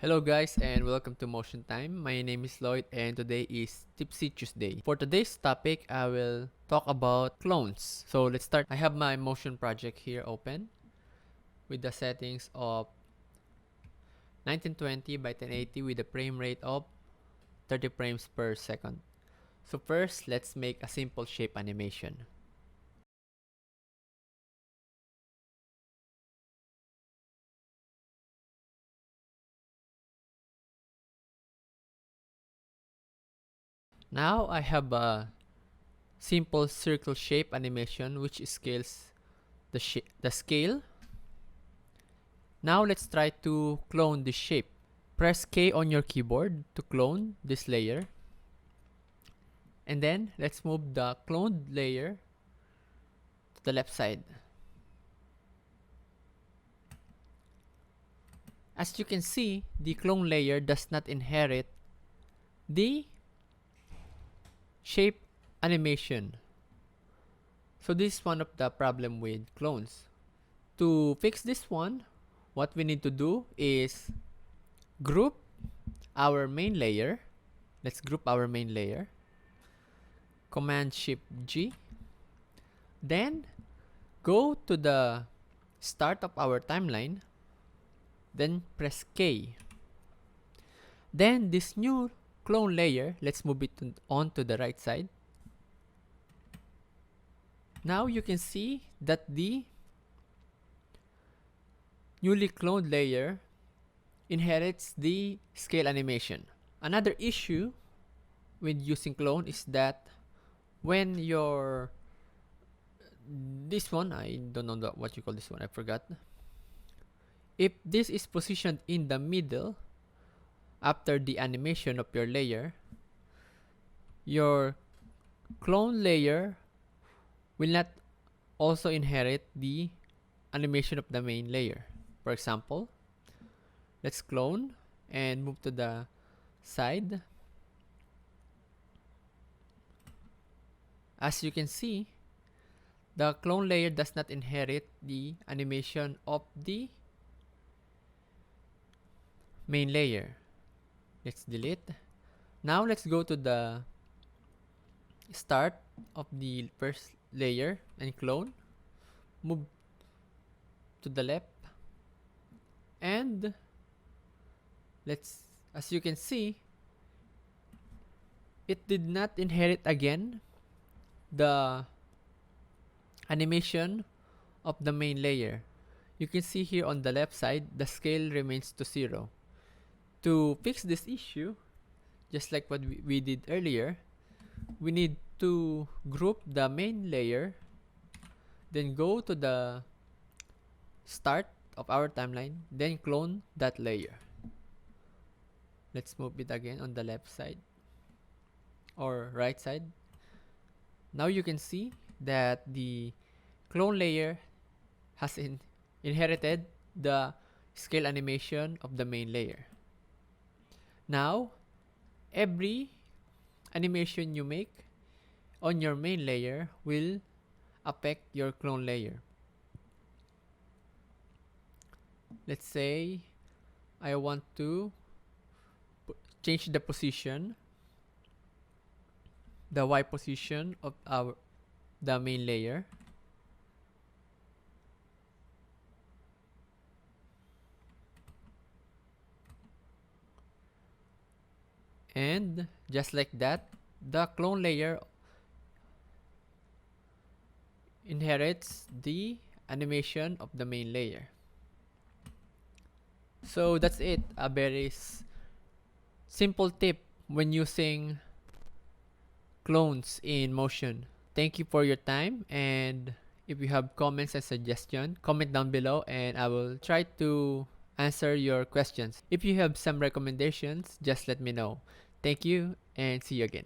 Hello guys and welcome to Motion Time. My name is Lloyd and today is Tipsy Tuesday. For today's topic, I will talk about clones. So let's start. I have my Motion project here open with the settings of 1920 by 1080 with a frame rate of 30 frames per second. So first, let's make a simple shape animation. Now I have a simple circle shape animation which scales the scale. Now let's try to clone this shape. Press K on your keyboard to clone this layer. And then let's move the cloned layer to the left side. As you can see, the clone layer does not inherit the shape animation. So this is one of the problem with clones. To fix this one, what we need to do is group our main layer. Let's group our main layer. Command Shift G. Then go to the start of our timeline. Then press K. Then this new clone layer, let's move it on to the right side. Now you can see that the newly cloned layer inherits the scale animation. Another issue with using clone is that when this one, I don't know what you call this one, I forgot. If this is positioned in the middle after the animation of your layer, your clone layer will not also inherit the animation of the main layer. For example, let's clone and move to the side. As you can see, the clone layer does not inherit the animation of the main layer. Let's delete. Now let's go to the start of the first layer and clone. Move to the left. And as you can see, it did not inherit again the animation of the main layer. You can see here on the left side, the scale remains to 0. To fix this issue, just like what we did earlier, we need to group the main layer, then go to the start of our timeline, then clone that layer. Let's move it again on the left side or right side. Now you can see that the clone layer has inherited the scale animation of the main layer. Now, every animation you make on your main layer will affect your clone layer. Let's say I want to change the position, the Y position of the main layer. And just like that, the clone layer inherits the animation of the main layer. So that's it. A very simple tip when using clones in Motion. Thank you for your time, and if you have comments and suggestions, comment down below and I will try to answer your questions. If you have some recommendations, just let me know. Thank you and see you again.